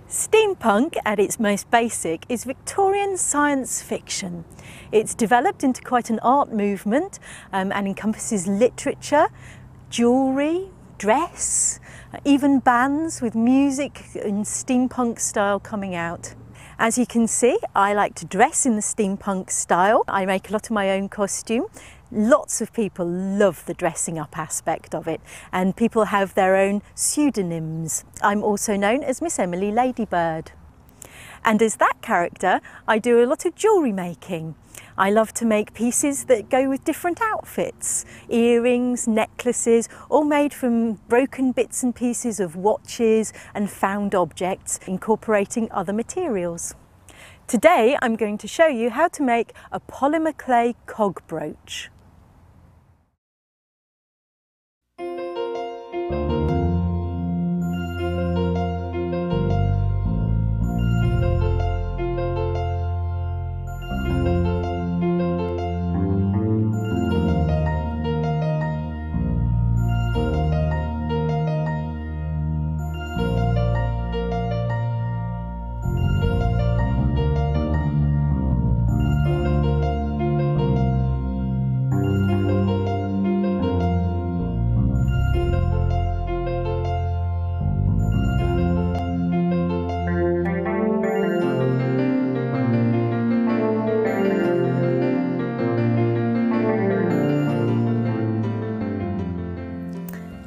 Steampunk, at its most basic, is Victorian science fiction. It's developed into quite an art movement and encompasses literature, jewellery, dress, even bands with music in steampunk style coming out. As you can see, I like to dress in the steampunk style. I make a lot of my own costume. Lots of people love the dressing up aspect of it, and people have their own pseudonyms. I'm also known as Miss Emily Ladybird. And as that character, I do a lot of jewellery making. I love to make pieces that go with different outfits. Earrings, necklaces, all made from broken bits and pieces of watches and found objects, incorporating other materials. Today, I'm going to show you how to make a polymer clay cog brooch.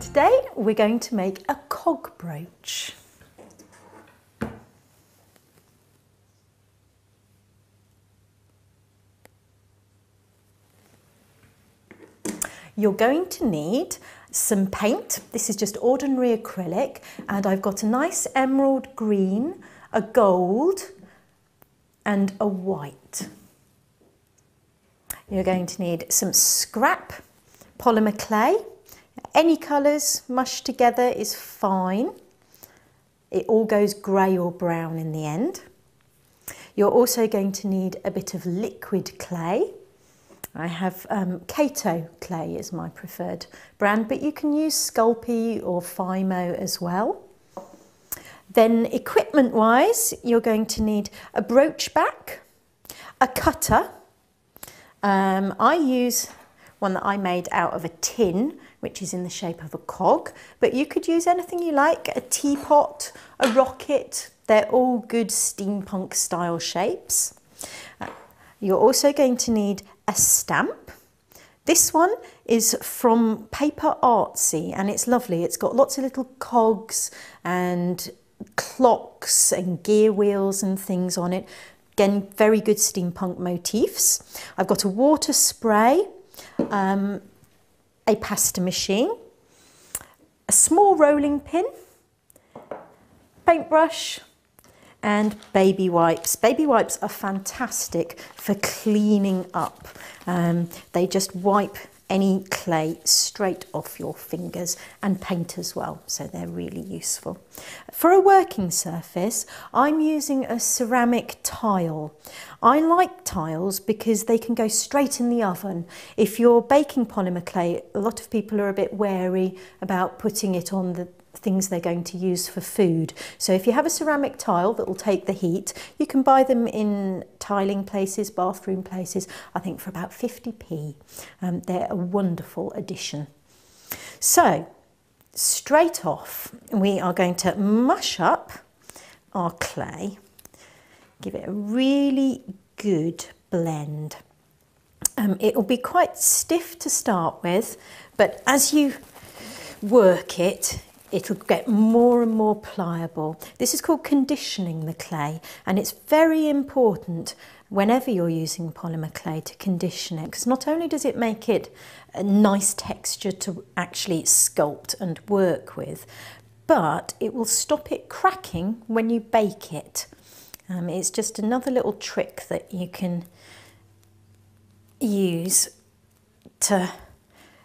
Today we're going to make a cog brooch. You're going to need some paint. This is just ordinary acrylic, and I've got a nice emerald green, a gold and a white. You're going to need some scrap polymer clay. Any colours mushed together is fine. It all goes grey or brown in the end. You're also going to need a bit of liquid clay. I have Kato clay is my preferred brand, but you can use Sculpey or Fimo as well. Then equipment wise, you're going to need a brooch back, a cutter. I use one that I made out of a tin, which is in the shape of a cog, but you could use anything you like, a teapot, a rocket. They're all good steampunk style shapes. You're also going to need a stamp. This one is from Paper Artsy and it's lovely. It's got lots of little cogs and clocks and gear wheels and things on it. Again, very good steampunk motifs. I've got a water spray, a pasta machine, a small rolling pin, paintbrush and baby wipes. Baby wipes are fantastic for cleaning up. They just wipe any clay straight off your fingers, and paint as well, so they're really useful. For a working surface, I'm using a ceramic tile. I like tiles because they can go straight in the oven. If you're baking polymer clay, a lot of people are a bit wary about putting it on the things they're going to use for food. So if you have a ceramic tile that will take the heat, you can buy them in tiling places, bathroom places, I think for about 50p. They're a wonderful addition. So straight off, we are going to mush up our clay, give it a really good blend. It will be quite stiff to start with, but as you work it, it'll get more and more pliable. This is called conditioning the clay, and it's very important whenever you're using polymer clay to condition it, because not only does it make it a nice texture to actually sculpt and work with, but it will stop it cracking when you bake it. It's just another little trick that you can use to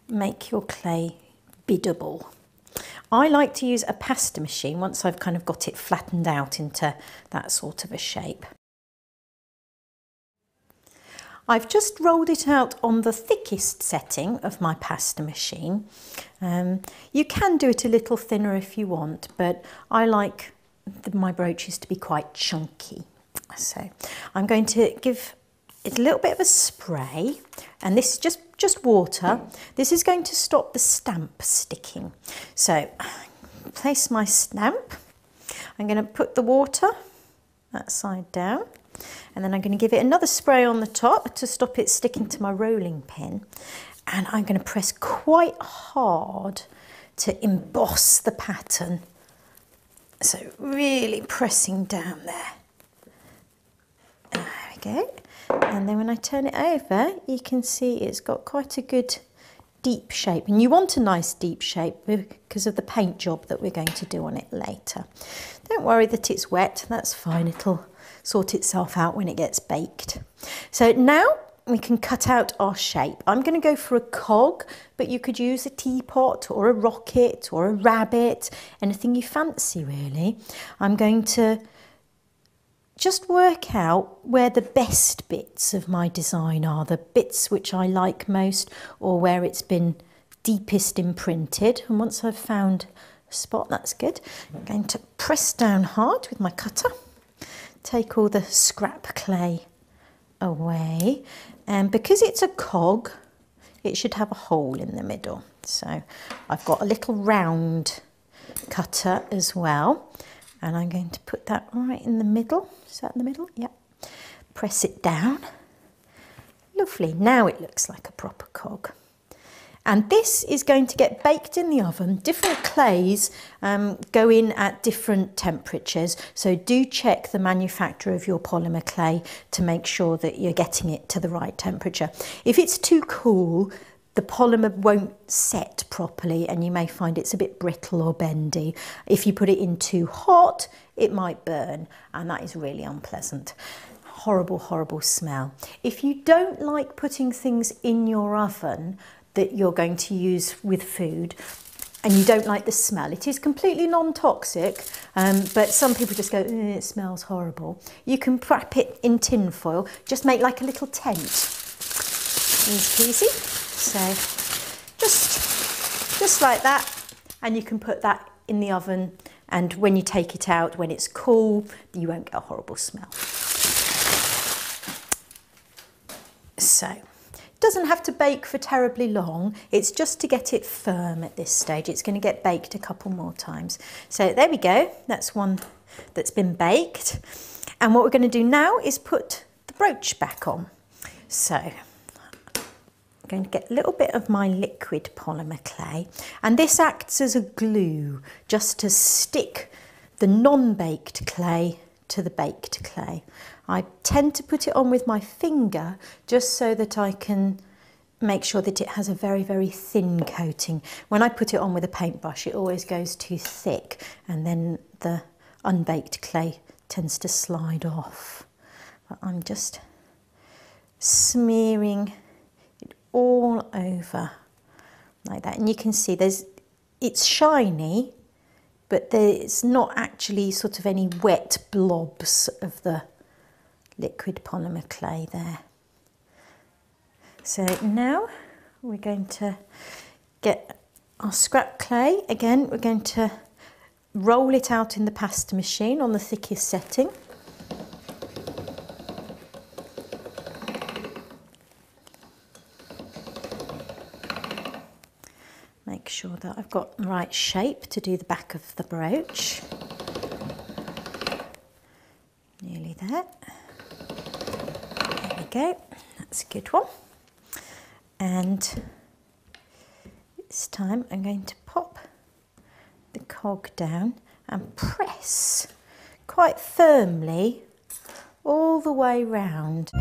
make your clay biddable. I like to use a pasta machine once I've kind of got it flattened out into that sort of a shape. I've just rolled it out on the thickest setting of my pasta machine. You can do it a little thinner if you want, but I like my brooches to be quite chunky. So I'm going to give it a little bit of a spray, and this is just water. This is going to stop the stamp sticking. So place my stamp. I'm going to put the water that side down, and then I'm going to give it another spray on the top to stop it sticking to my rolling pin, and I'm going to press quite hard to emboss the pattern. So really pressing down there. There we go. And then when I turn it over, you can see it's got quite a good deep shape. And you want a nice deep shape because of the paint job that we're going to do on it later. Don't worry that it's wet, that's fine. It'll sort itself out when it gets baked. So now we can cut out our shape. I'm going to go for a cog, but you could use a teapot or a rocket or a rabbit, anything you fancy really. I'm going to just work out where the best bits of my design are, the bits which I like most or where it's been deepest imprinted. And once I've found a spot, that's good, I'm going to press down hard with my cutter, take all the scrap clay away. And because it's a cog, it should have a hole in the middle. So I've got a little round cutter as well, and I'm going to put that right in the middle. Is that in the middle? Yep. Press it down. Lovely. Now it looks like a proper cog. And this is going to get baked in the oven. Different clays go in at different temperatures, so do check the manufacturer of your polymer clay to make sure that you're getting it to the right temperature. If it's too cool, the polymer won't set properly and you may find it's a bit brittle or bendy. If you put it in too hot, it might burn, and that is really unpleasant. Horrible, horrible smell. If you don't like putting things in your oven that you're going to use with food, and you don't like the smell, it is completely non-toxic, but some people just go, it smells horrible. You can wrap it in tin foil, just make like a little tent. Easy peasy. So just like that, and you can put that in the oven, and when you take it out, when it's cool, you won't get a horrible smell. So it doesn't have to bake for terribly long, it's just to get it firm at this stage. It's going to get baked a couple more times. So there we go, that's one that's been baked. And what we're going to do now is put the brooch back on. So I'm going to get a little bit of my liquid polymer clay, and this acts as a glue just to stick the non-baked clay to the baked clay. I tend to put it on with my finger just so that I can make sure that it has a very, very thin coating. When I put it on with a paintbrush, it always goes too thick, and then the unbaked clay tends to slide off. But I'm just smearing it all over like that, and you can see it's shiny, but there's not actually sort of any wet blobs of the liquid polymer clay there. So now we're going to get our scrap clay. Again, we're going to roll it out in the pasta machine on the thickest setting. Make sure that I've got the right shape to do the back of the brooch. Nearly there. There we go, that's a good one. And this time I'm going to pop the cog down and press quite firmly all the way round.